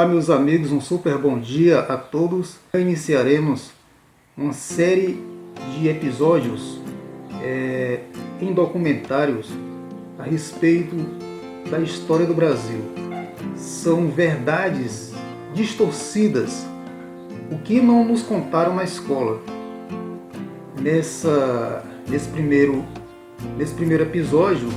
Olá, meus amigos, um super bom dia a todos. Iniciaremos uma série de episódios em documentários a respeito da história do Brasil. São verdades distorcidas, o que não nos contaram na escola. Nesse primeiro episódio,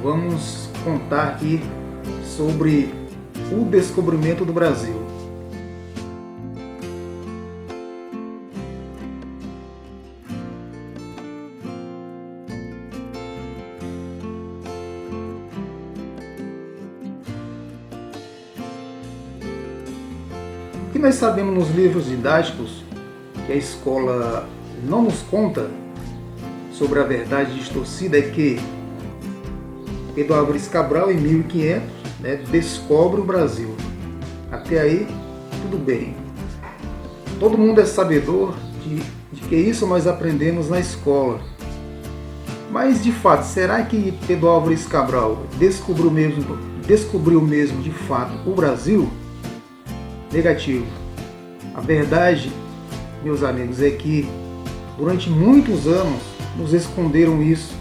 vamos contar aqui sobre o descobrimento do Brasil. O que nós sabemos nos livros didáticos que a escola não nos conta sobre a verdade distorcida é que Pedro Álvares Cabral, em 1500, descobre o Brasil. Até aí, tudo bem. Todo mundo é sabedor de que isso nós aprendemos na escola. Mas, de fato, será que Pedro Álvares Cabral descobriu mesmo de fato o Brasil? Negativo. A verdade, meus amigos, é que durante muitos anos nos esconderam isso.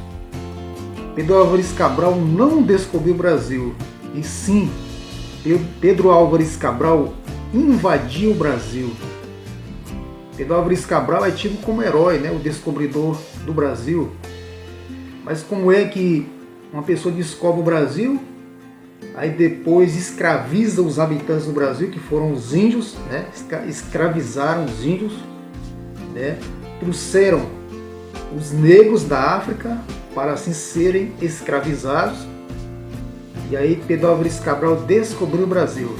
Pedro Álvares Cabral não descobriu o Brasil, e sim, Pedro Álvares Cabral invadiu o Brasil. Pedro Álvares Cabral é tido como herói, o descobridor do Brasil. Mas como é que uma pessoa descobre o Brasil, aí depois escraviza os habitantes do Brasil, que foram os índios, escravizaram os índios, trouxeram os negros da África para assim serem escravizados. E aí Pedro Álvares Cabral descobriu o Brasil.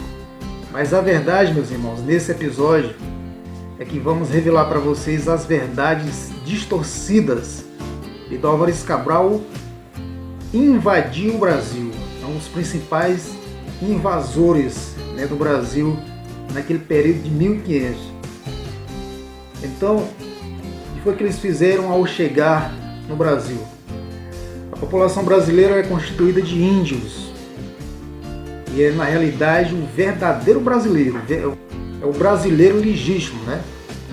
Mas a verdade, meus irmãos, nesse episódio é que vamos revelar para vocês as verdades distorcidas. Pedro Álvares Cabral invadiu o Brasil. É um dos principais invasores do Brasil naquele período de 1500. Então, o que foi que eles fizeram ao chegar no Brasil? A população brasileira é constituída de índios. E é, na realidade, o verdadeiro brasileiro. É o brasileiro legítimo,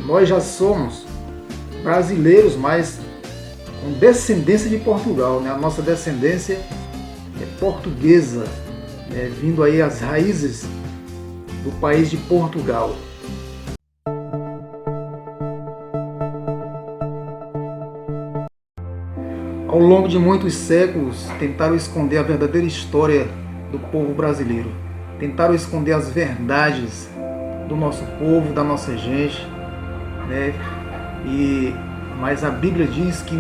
Nós já somos brasileiros, mas com descendência de Portugal, A nossa descendência é portuguesa, vindo aí as raízes do país de Portugal. Ao longo de muitos séculos, tentaram esconder a verdadeira história do povo brasileiro. Tentaram esconder as verdades do nosso povo, da nossa gente, mas a Bíblia diz que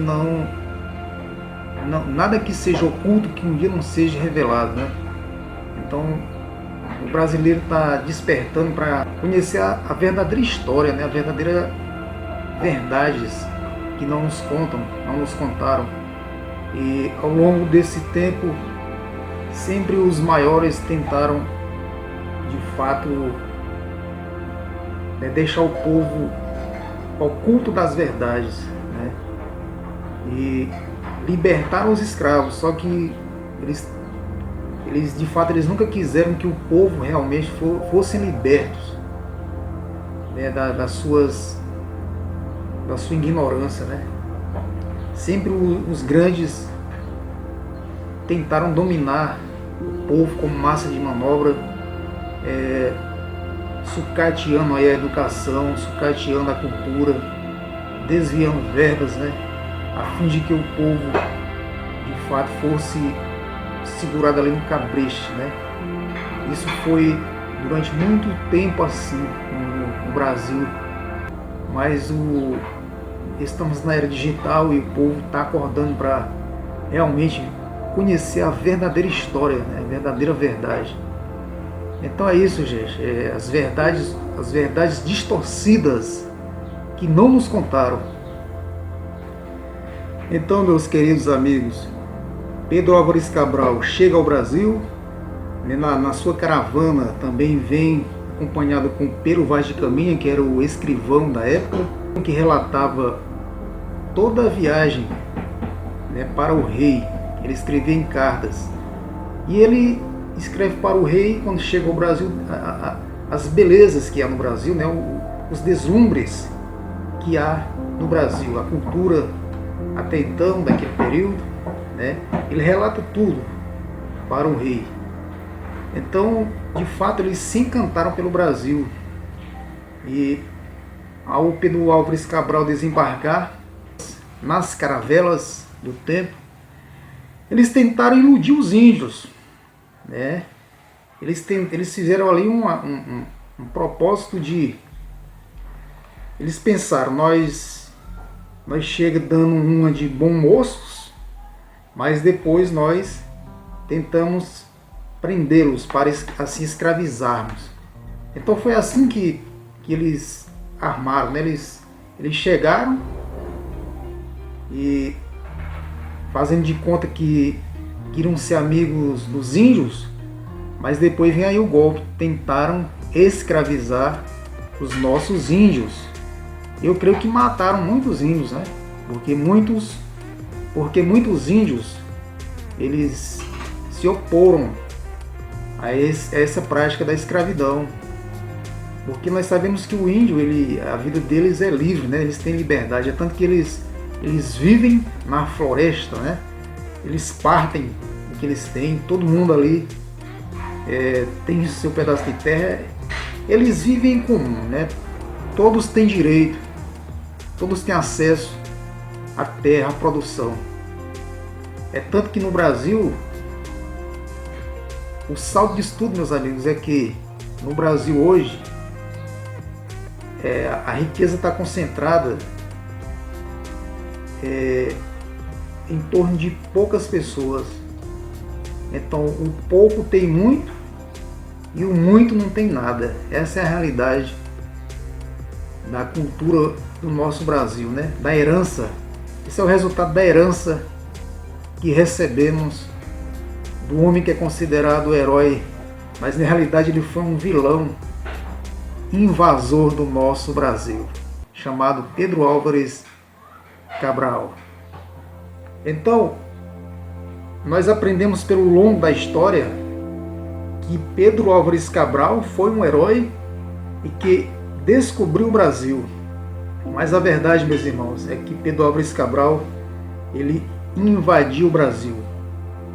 nada que seja oculto que um dia não seja revelado, Então, o brasileiro está despertando para conhecer a verdadeira história, a verdadeira verdades que não nos contam, não nos contaram. E ao longo desse tempo, sempre os maiores tentaram, de fato, deixar o povo ao culto das verdades, e libertaram os escravos. Só que eles de fato, eles nunca quiseram que o povo realmente fossem libertos, da sua ignorância, Sempre os grandes tentaram dominar o povo como massa de manobra, sucateando aí a educação, sucateando a cultura, desviando verbas, a fim de que o povo de fato fosse segurado ali no cabreche, Isso foi durante muito tempo assim no Brasil, mas estamos na era digital e o povo está acordando para realmente conhecer a verdadeira história, a verdadeira verdade. Então é isso, gente. As verdades distorcidas que não nos contaram. Então, meus queridos amigos, Pedro Álvares Cabral chega ao Brasil. Na sua caravana também vem acompanhado com Pero Vaz de Caminha, que era o escrivão da época, que relatava toda a viagem para o rei. Ele escrevia em cartas. E ele escreve para o rei, quando chega ao Brasil, as belezas que há no Brasil, né? Os deslumbres que há no Brasil, a cultura até então, daquele período, né? Ele relata tudo para o rei. Então, de fato, eles se encantaram pelo Brasil. E ao Pedro Álvares Cabral desembarcar nas caravelas do tempo, eles tentaram iludir os índios, né? Eles fizeram ali um propósito de... Eles pensaram, nós chega dando uma de bom moços, mas depois nós tentamos prendê-los para assim escravizarmos. Então foi assim que eles armaram, né? Eles chegaram e, fazendo de conta que iriam ser amigos dos índios, mas depois vem aí o golpe, tentaram escravizar os nossos índios. Eu creio que mataram muitos índios, né? Porque muitos índios, eles se oporam a essa prática da escravidão. Porque nós sabemos que o índio, a vida deles é livre, né? Eles têm liberdade, é tanto que eles vivem na floresta, né? Eles partem o que eles têm, todo mundo ali tem seu pedaço de terra, eles vivem em comum, né? Todos têm direito, todos têm acesso à terra, à produção. É tanto que no Brasil, o saldo de estudo, meus amigos, é que no Brasil hoje, a riqueza está concentrada em torno de poucas pessoas. Então o pouco tem muito e o muito não tem nada. Essa é a realidade da cultura do nosso Brasil, né? Da herança. Esse é o resultado da herança que recebemos do homem que é considerado o herói, mas na realidade ele foi um vilão, invasor do nosso Brasil, chamado Pedro Álvares Cabral. Então, nós aprendemos pelo longo da história que Pedro Álvares Cabral foi um herói e que descobriu o Brasil. Mas a verdade, meus irmãos, é que Pedro Álvares Cabral, ele invadiu o Brasil.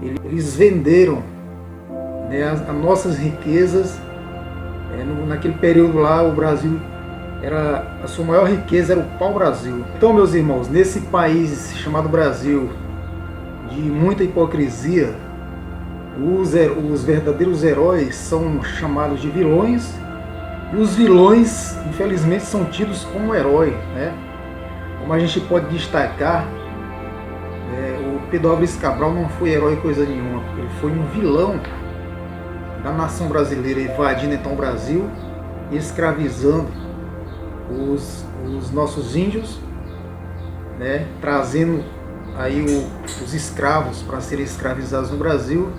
Eles venderam, né, as nossas riquezas. Naquele período lá, o Brasil, a sua maior riqueza era o pau-brasil. Então, meus irmãos, nesse país chamado Brasil, de muita hipocrisia, os verdadeiros heróis são chamados de vilões, e os vilões, infelizmente, são tidos como herói, né? Como a gente pode destacar, o Pedro Álvares Cabral não foi herói coisa nenhuma, ele foi um vilão da nação brasileira, invadindo então o Brasil e escravizando os nossos índios, né? Trazendo aí os escravos para serem escravizados no Brasil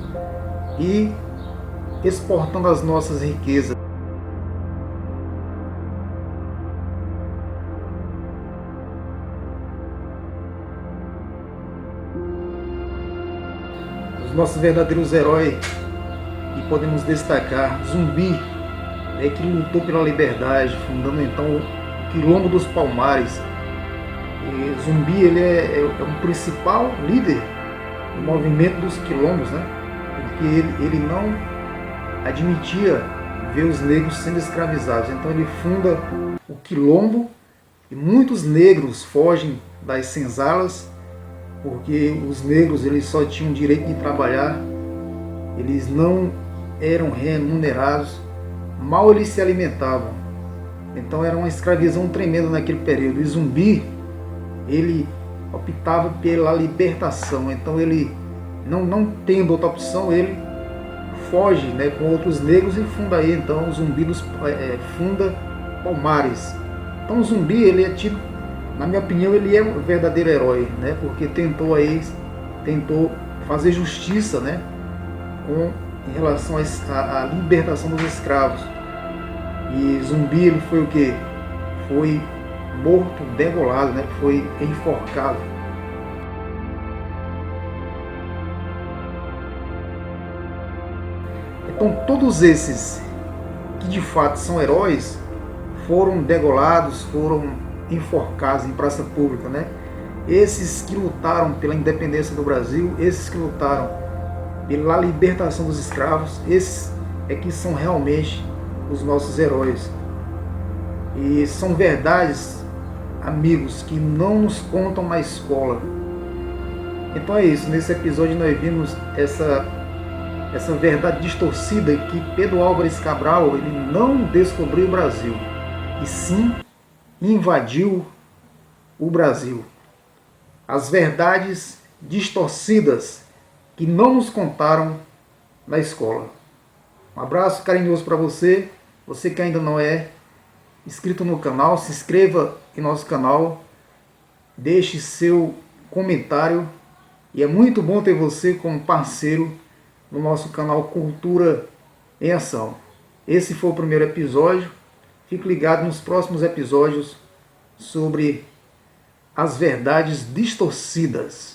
e exportando as nossas riquezas. Os nossos verdadeiros heróis, e podemos destacar Zumbi, né, que lutou pela liberdade, fundando então o Quilombo dos Palmares. E Zumbi, ele é um principal líder do movimento dos quilombos, né? Porque ele não admitia ver os negros sendo escravizados. Então ele funda o Quilombo e muitos negros fogem das senzalas, porque os negros eles só tinham direito de trabalhar, eles não eram remunerados, mal eles se alimentavam. Então era uma escravidão tremenda naquele período. E Zumbi, ele optava pela libertação. Então ele, não tendo outra opção, ele foge, né, com outros negros e funda aí então o Zumbi funda Palmares. Então o Zumbi, ele é tido, na minha opinião, ele é um verdadeiro herói, né, porque tentou fazer justiça, né, em relação à libertação dos escravos. E Zumbi, ele foi o que? Foi morto, degolado, né? Foi enforcado. Então todos esses que de fato são heróis foram degolados, foram enforcados em praça pública, né? Esses que lutaram pela independência do Brasil, esses que lutaram pela libertação dos escravos, esses é que são realmente os nossos heróis. E são verdades, amigos, que não nos contam na escola. Então é isso, nesse episódio nós vimos essa verdade distorcida que Pedro Álvares Cabral ele não descobriu o Brasil, e sim invadiu o Brasil. As verdades distorcidas que não nos contaram na escola. Um abraço carinhoso para você. Você que ainda não é inscrito no canal, se inscreva em nosso canal, deixe seu comentário. E é muito bom ter você como parceiro no nosso canal Cultura em Ação. Esse foi o primeiro episódio. Fique ligado nos próximos episódios sobre as verdades distorcidas.